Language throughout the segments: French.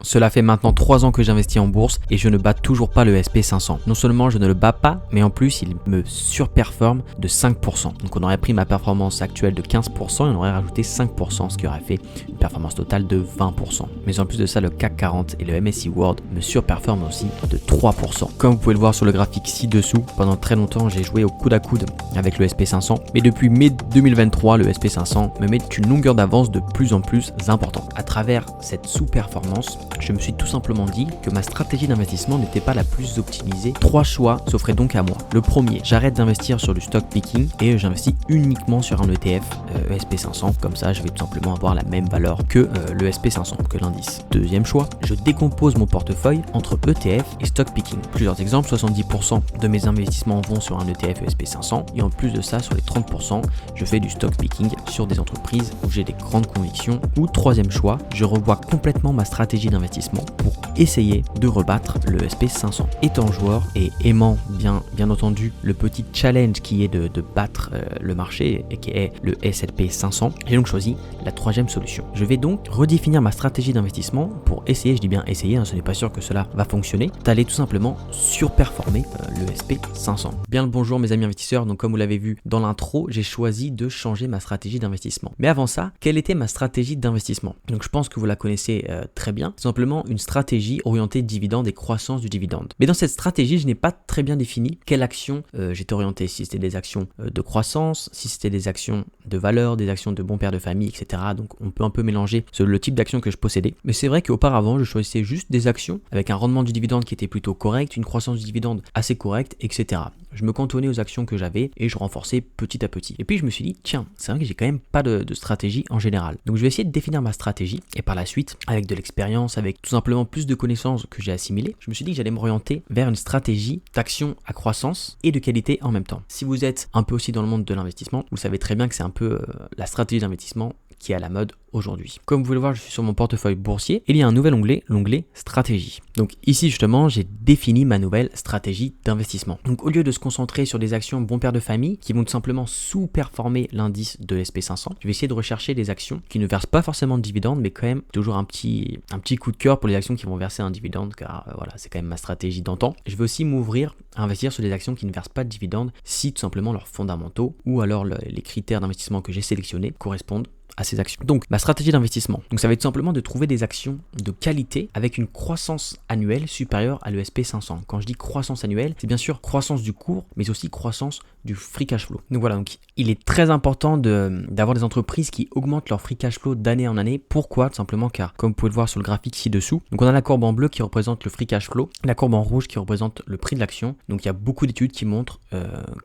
Cela fait maintenant 3 ans que j'investis en bourse et je ne bats toujours pas le SP500. Non seulement je ne le bats pas, mais en plus il me surperforme de 5%. Donc on aurait pris ma performance actuelle de 15% et on aurait rajouté 5%, ce qui aurait fait une performance totale de 20%. Mais en plus de ça, le CAC 40 et le MSCI World me surperforment aussi de 3%. Comme vous pouvez le voir sur le graphique ci-dessous, pendant très longtemps j'ai joué au coude à coude avec le SP500, mais depuis mai 2023, le SP500 me met une longueur d'avance de plus en plus importante. À travers cette sous-performance, je me suis tout simplement dit que ma stratégie d'investissement n'était pas la plus optimisée. 3 choix s'offraient donc à moi. Le premier, j'arrête d'investir sur du stock picking et j'investis uniquement sur un ETF SP500. Comme ça, je vais tout simplement avoir la même valeur que le SP500, que l'indice. Deuxième choix, je décompose mon portefeuille entre ETF et stock picking. Plusieurs exemples, 70% de mes investissements vont sur un ETF SP500 et en plus de ça, sur les 30%, je fais du stock picking sur des entreprises où j'ai des grandes convictions. Ou troisième choix, je revois complètement ma stratégie d'investissement pour essayer de rebattre le SP500. Étant joueur et aimant bien entendu le petit challenge qui est de battre le marché et qui est le S&P 500, j'ai donc choisi la troisième solution. Je vais donc redéfinir ma stratégie d'investissement pour essayer, je dis bien essayer, ce n'est pas sûr que cela va fonctionner, d'aller tout simplement surperformer le SP500. Bien le bonjour mes amis investisseurs, donc comme vous l'avez vu dans l'intro, j'ai choisi de changer ma stratégie d'investissement. Mais avant ça, quelle était ma stratégie d'investissement? Donc je pense que vous la connaissez très bien, c'est simplement une stratégie orientée dividende et croissance du dividende. Mais dans cette stratégie, je n'ai pas très bien défini quelle action j'étais orienté, si c'était des actions de croissance, si c'était des actions de valeur, des actions de bon père de famille, etc. Donc on peut un peu mélanger le type d'action que je possédais. Mais c'est vrai qu'auparavant, je choisissais juste des actions avec un rendement du dividende qui était plutôt correct, une croissance du dividende assez correcte, etc. Je me cantonnais aux actions que j'avais et je renforçais petit à petit. Et puis je me suis dit, tiens, c'est vrai que j'ai quand même pas de stratégie en général. Donc je vais essayer de définir ma stratégie et par la suite, avec de l'expérience, avec tout simplement plus de connaissances que j'ai assimilées, je me suis dit que j'allais m'orienter vers une stratégie d'action à croissance et de qualité en même temps. Si vous êtes un peu aussi dans le monde de l'investissement, vous savez très bien que c'est un peu la stratégie d'investissement qui est à la mode aujourd'hui. Comme vous pouvez le voir, je suis sur mon portefeuille boursier et il y a un nouvel onglet, l'onglet stratégie. Donc ici justement, j'ai défini ma nouvelle stratégie d'investissement. Donc au lieu de se concentrer sur des actions bon père de famille qui vont tout simplement sous-performer l'indice de l'SP500, je vais essayer de rechercher des actions qui ne versent pas forcément de dividendes, mais quand même toujours un petit coup de cœur pour les actions qui vont verser un dividende, car voilà, c'est quand même ma stratégie d'antan. Je vais aussi m'ouvrir à investir sur des actions qui ne versent pas de dividendes si tout simplement leurs fondamentaux ou alors les critères d'investissement que j'ai sélectionnés correspondent à ces actions. Donc ma stratégie d'investissement, donc ça va être simplement de trouver des actions de qualité avec une croissance annuelle supérieure à l'ESP 500. Quand je dis croissance annuelle, c'est bien sûr croissance du cours, mais aussi croissance du free cash flow. Donc voilà, donc il est très important d'avoir des entreprises qui augmentent leur free cash flow d'année en année. Pourquoi? Tout simplement car, comme vous pouvez le voir sur le graphique ci-dessous, donc on a la courbe en bleu qui représente le free cash flow, la courbe en rouge qui représente le prix de l'action. Donc il y a beaucoup d'études qui montrent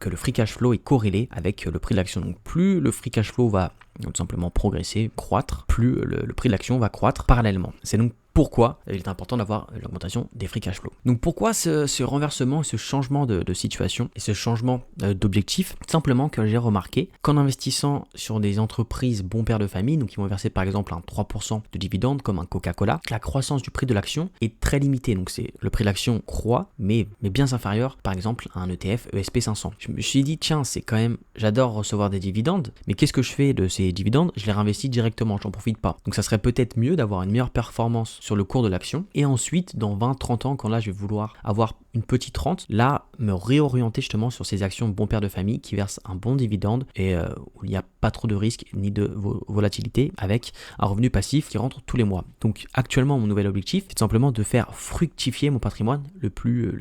que le free cash flow est corrélé avec le prix de l'action. Donc plus le free cash flow va tout simplement progresser, croître, plus le prix de l'action va croître parallèlement. C'est donc pourquoi il est important d'avoir l'augmentation des free cash flow. Donc pourquoi ce renversement, ce changement de situation et ce changement d'objectif? Simplement que j'ai remarqué qu'en investissant sur des entreprises bon père de famille, donc qui vont verser par exemple un 3% de dividendes comme un Coca-Cola, la croissance du prix de l'action est très limitée. Donc le prix de l'action croît, mais bien inférieur par exemple à un ETF ESP500. Je me suis dit tiens, c'est quand même, j'adore recevoir des dividendes, mais qu'est-ce que je fais de ces dividendes? Je les réinvestis directement, j'en profite pas. Donc ça serait peut-être mieux d'avoir une meilleure performance sur le cours de l'action et ensuite dans 20-30 ans quand là je vais vouloir avoir une petite rente, là me réorienter justement sur ces actions bon père de famille qui versent un bon dividende et où il n'y a pas trop de risques ni de volatilité avec un revenu passif qui rentre tous les mois. Donc actuellement mon nouvel objectif c'est simplement de faire fructifier mon patrimoine le plus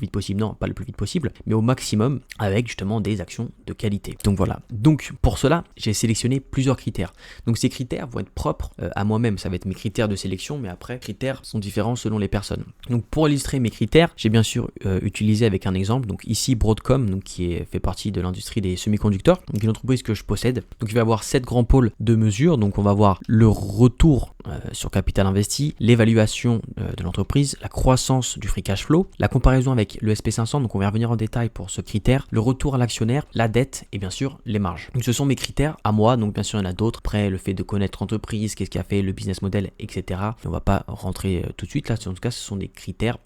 vite possible, non pas le plus vite possible mais au maximum avec justement des actions de qualité. Donc voilà, donc pour cela j'ai sélectionné plusieurs critères. Donc ces critères vont être propres à moi-même, ça va être mes critères de sélection, mais après, les critères sont différents selon les personnes. Donc pour illustrer mes critères, j'ai bien sûr utilisé avec un exemple, donc ici Broadcom, donc qui fait partie de l'industrie des semi-conducteurs, donc une entreprise que je possède. Donc il va y avoir 7 grands pôles de mesure, donc on va voir le retour sur capital investi, l'évaluation de l'entreprise, la croissance du free cash flow, la comparaison avec le SP500, donc on va revenir en détail pour ce critère, le retour à l'actionnaire, la dette et bien sûr les marges. Donc ce sont mes critères à moi, donc bien sûr il y en a d'autres, après le fait de connaître l'entreprise, qu'est-ce qui a fait le business model, etc. On va pas rentrer tout de suite là, en tout cas ce sont des critères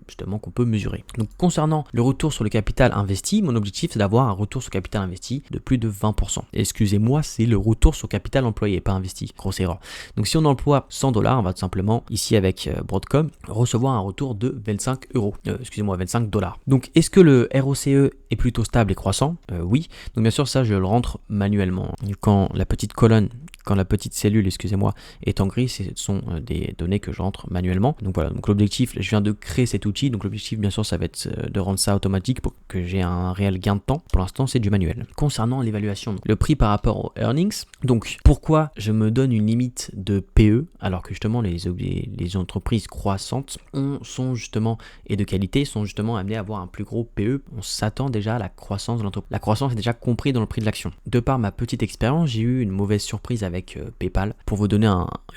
justement vraiment qu'on peut mesurer. Donc concernant le retour sur le capital investi, mon objectif c'est d'avoir un retour sur capital investi de plus de 20%. Excusez-moi, c'est le retour sur capital employé, pas investi. Grosse erreur. Donc si on emploie 100 $, on va tout simplement, ici avec Broadcom, recevoir un retour de 25 €. 25 $. Donc est-ce que le ROCE est plutôt stable et croissant? Oui. Donc bien sûr ça je le rentre manuellement. Quand la petite colonne, quand la petite cellule, excusez-moi, est en gris, ce sont des données que je rentre manuellement. Donc voilà, donc l'objectif, je viens de créer cet outil, donc l'objectif bien sûr ça va être de rendre ça automatique pour que j'ai un réel gain de temps. Pour l'instant c'est du manuel. Concernant l'évaluation, le prix par rapport aux earnings, donc pourquoi je me donne une limite de PE alors que justement les entreprises croissantes sont justement et de qualité sont justement amenées à avoir un plus gros PE. On s'attend déjà à la croissance de l'entreprise. La croissance est déjà comprise dans le prix de l'action. De par ma petite expérience, j'ai eu une mauvaise surprise avec PayPal. Pour vous donner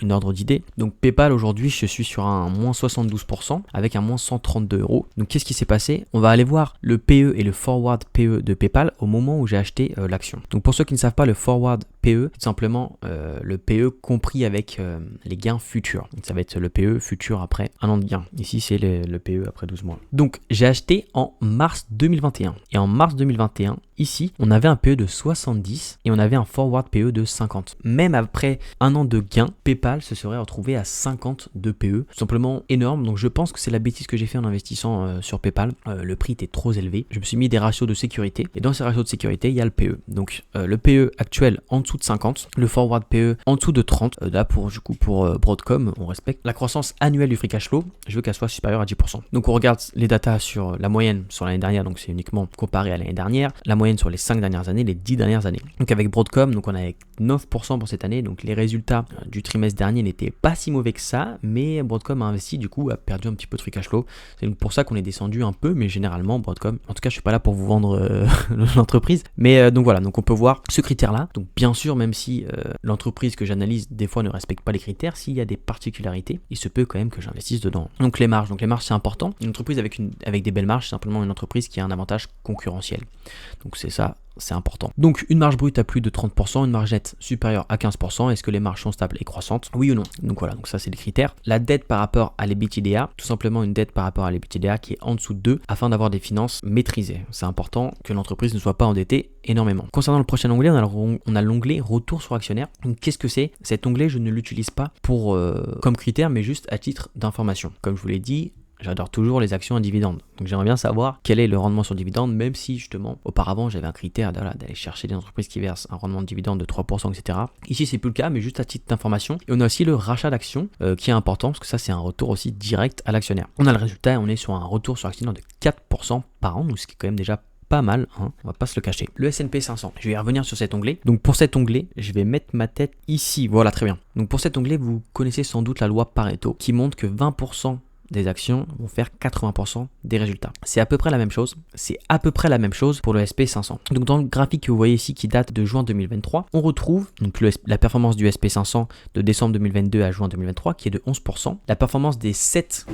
une ordre d'idée, donc PayPal aujourd'hui je suis sur un moins 72% avec un moins 132 €. Donc qu'est-ce qui s'est passé? On va aller voir le PE et le forward PE de PayPal au moment où j'ai acheté l'action. Donc pour ceux qui ne savent pas, le forward PE, tout simplement le PE compris avec les gains futurs. Donc ça va être le PE futur après un an de gain. Ici c'est le PE après 12 mois. Donc j'ai acheté en mars 2021 et en mars 2021 ici on avait un PE de 70 et on avait un forward PE de 50. Même après un an de gain, PayPal se serait retrouvé à 50 de PE. Tout simplement énorme. Donc je pense que c'est la bêtise que j'ai fait en investissant sur PayPal. Le prix était trop élevé. Je me suis mis des ratios de sécurité et dans ces ratios de sécurité il y a le PE. Donc le PE actuel en dessous de 50, le forward PE en dessous de 30. Là pour Broadcom, on respecte la croissance annuelle du free cash flow. Je veux qu'elle soit supérieure à 10%. Donc on regarde les datas sur la moyenne sur l'année dernière. Donc c'est uniquement comparé à l'année dernière. La moyenne sur les 5 dernières années, les 10 dernières années. Donc avec Broadcom, donc on a 9% pour cette année. Donc les résultats du trimestre dernier n'étaient pas si mauvais que ça, mais Broadcom a investi, du coup a perdu un petit peu de free cash flow. C'est donc pour ça qu'on est descendu un peu, mais généralement Broadcom, en tout cas je suis pas là pour vous vendre l'entreprise, mais donc voilà, donc on peut voir ce critère là. Donc bien sûr, même si l'entreprise que j'analyse des fois ne respecte pas les critères, s'il y a des particularités, il se peut quand même que j'investisse dedans. Donc les marges c'est important. Une entreprise avec des belles marges, c'est simplement une entreprise qui a un avantage concurrentiel. Donc c'est ça, c'est important. Donc une marge brute à plus de 30%, une marge nette supérieure à 15%. Est-ce que les marges sont stables et croissantes? Oui ou non? Donc voilà, donc ça c'est les critères. La dette par rapport à l'EBITDA, tout simplement une dette par rapport à l'EBITDA qui est en dessous de 2 afin d'avoir des finances maîtrisées. C'est important que l'entreprise ne soit pas endettée énormément. Concernant le prochain onglet, on a l'onglet retour sur actionnaire. Donc qu'est-ce que c'est? Cet onglet, je ne l'utilise pas pour comme critère, mais juste à titre d'information. Comme je vous l'ai dit, j'adore toujours les actions à dividendes. Donc j'aimerais bien savoir quel est le rendement sur dividende, même si justement auparavant j'avais un critère d'aller chercher des entreprises qui versent un rendement de dividende de 3%, etc. Ici c'est plus le cas, mais juste à titre d'information. Et on a aussi le rachat d'actions qui est important parce que ça c'est un retour aussi direct à l'actionnaire. On a le résultat et on est sur un retour sur actionnaire de 4% par an, donc ce qui est quand même déjà pas mal, hein, on va pas se le cacher. Le S&P 500, je vais y revenir sur cet onglet. Donc pour cet onglet, je vais mettre ma tête ici, voilà très bien. Donc pour cet onglet, vous connaissez sans doute la loi Pareto qui montre que 20% des actions vont faire 80% des résultats. C'est à peu près la même chose. C'est à peu près la même chose pour le SP500. Donc dans le graphique que vous voyez ici qui date de juin 2023, on retrouve donc la performance du SP500 de décembre 2022 à juin 2023 qui est de 11%. La performance des 7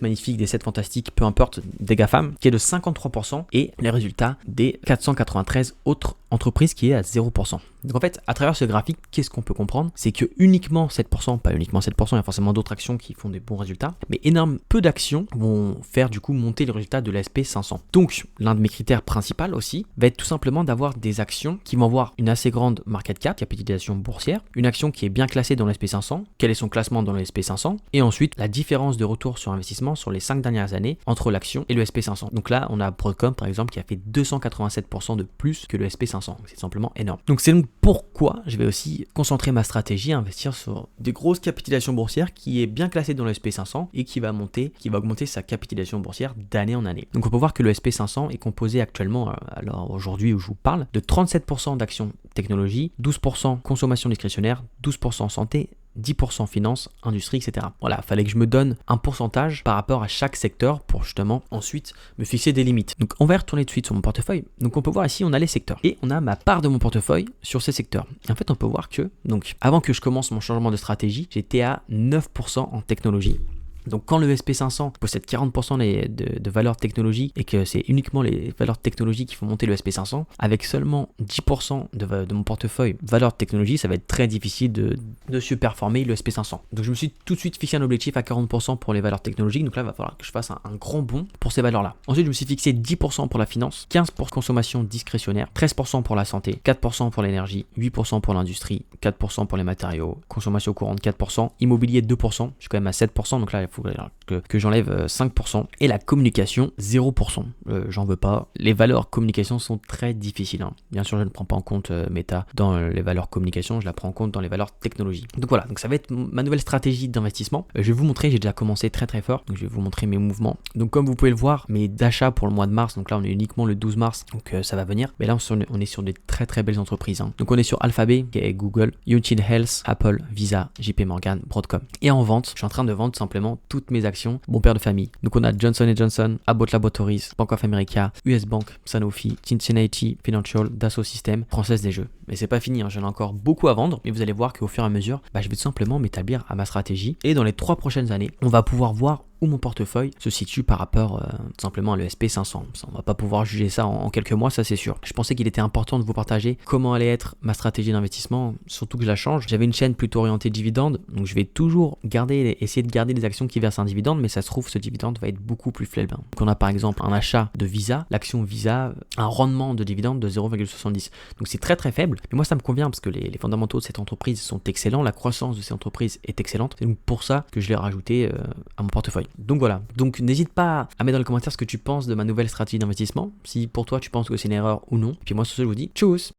magnifiques, des 7 fantastiques, peu importe, des GAFAM qui est de 53% et les résultats des 493 autres entreprises qui est à 0%. Donc en fait, à travers ce graphique, qu'est-ce qu'on peut comprendre? C'est que uniquement 7%, pas uniquement 7%, il y a forcément d'autres actions qui font des bons résultats, mais peu d'actions vont faire du coup monter le résultat de l'SP500. Donc l'un de mes critères principaux aussi va être tout simplement d'avoir des actions qui vont avoir une assez grande market cap, capitalisation boursière, une action qui est bien classée dans l'SP500, quel est son classement dans le SP500, et ensuite la différence de retour sur investissement sur les 5 dernières années entre l'action et le SP500. Donc là, on a Broadcom par exemple qui a fait 287% de plus que le SP500. C'est simplement énorme. Donc c'est donc pourquoi je vais aussi concentrer ma stratégie à investir sur des grosses capitalisations boursières qui est bien classée dans le SP500 et qui va augmenter sa capitalisation boursière d'année en année. Donc on peut voir que le SP500 est composé actuellement, alors aujourd'hui où je vous parle, de 37% d'actions technologie, 12% consommation discrétionnaire, 12% santé, 10% finance, industrie, etc. Voilà, il fallait que je me donne un pourcentage par rapport à chaque secteur pour justement ensuite me fixer des limites. Donc on va retourner tout de suite sur mon portefeuille. Donc on peut voir ici, on a les secteurs et on a ma part de mon portefeuille sur ces secteurs. Et en fait, on peut voir que, donc avant que je commence mon changement de stratégie, j'étais à 9% en technologie. Donc quand le SP500 possède 40% de valeurs technologiques et que c'est uniquement les valeurs technologiques qui font monter le SP500, avec seulement 10% de mon portefeuille valeurs de technologie, ça va être très difficile de surperformer le SP500. Donc je me suis tout de suite fixé un objectif à 40% pour les valeurs technologiques, donc là il va falloir que je fasse un grand bond pour ces valeurs-là. Ensuite je me suis fixé 10% pour la finance, 15% pour consommation discrétionnaire, 13% pour la santé, 4% pour l'énergie, 8% pour l'industrie, 4% pour les matériaux, consommation courante 4%, immobilier 2%, je suis quand même à 7%, donc là il faut que j'enlève 5%, et la communication 0%. J'en veux pas. Les valeurs communication sont très difficiles, hein. Bien sûr je ne prends pas en compte Meta dans les valeurs communication, je la prends en compte dans les valeurs technologie. Donc voilà, donc ça va être ma nouvelle stratégie d'investissement. Je vais vous montrer, j'ai déjà commencé très très fort, donc je vais vous montrer mes mouvements. Donc comme vous pouvez le voir, mes achats pour le mois de mars, donc là on est uniquement le 12 mars, donc ça va venir, mais là on est sur des très très belles entreprises, hein. Donc on est sur Alphabet, qui est Google, United Health, Apple, Visa, JP Morgan, Broadcom. Et en vente, je suis en train de vendre simplement toutes mes actions, mon père de famille. Donc on a Johnson & Johnson, Abbott Laboratories, Bank of America, US Bank, Sanofi, Cincinnati Financial, Dassault Systèmes, Française des Jeux. Mais c'est pas fini, hein, j'en ai encore beaucoup à vendre, mais vous allez voir qu'au fur et à mesure, je vais tout simplement m'établir à ma stratégie. Et dans les 3 prochaines années, on va pouvoir voir où mon portefeuille se situe par rapport tout simplement à l'ESP500. On va pas pouvoir juger ça en quelques mois, ça c'est sûr. Je pensais qu'il était important de vous partager comment allait être ma stratégie d'investissement, surtout que je la change. J'avais une chaîne plutôt orientée dividende, donc je vais toujours essayer de garder des actions qui versent un dividende, mais ça se trouve ce dividende va être beaucoup plus faible. Donc on a par exemple un achat de Visa, l'action Visa, un rendement de dividende de 0,70. Donc c'est très très faible, mais moi ça me convient parce que les fondamentaux de cette entreprise sont excellents, la croissance de cette entreprise est excellente, c'est donc pour ça que je l'ai rajouté à mon portefeuille. Donc voilà, donc n'hésite pas à mettre dans les commentaires ce que tu penses de ma nouvelle stratégie d'investissement, si pour toi tu penses que c'est une erreur ou non. Et puis moi sur ce je vous dis tchuss.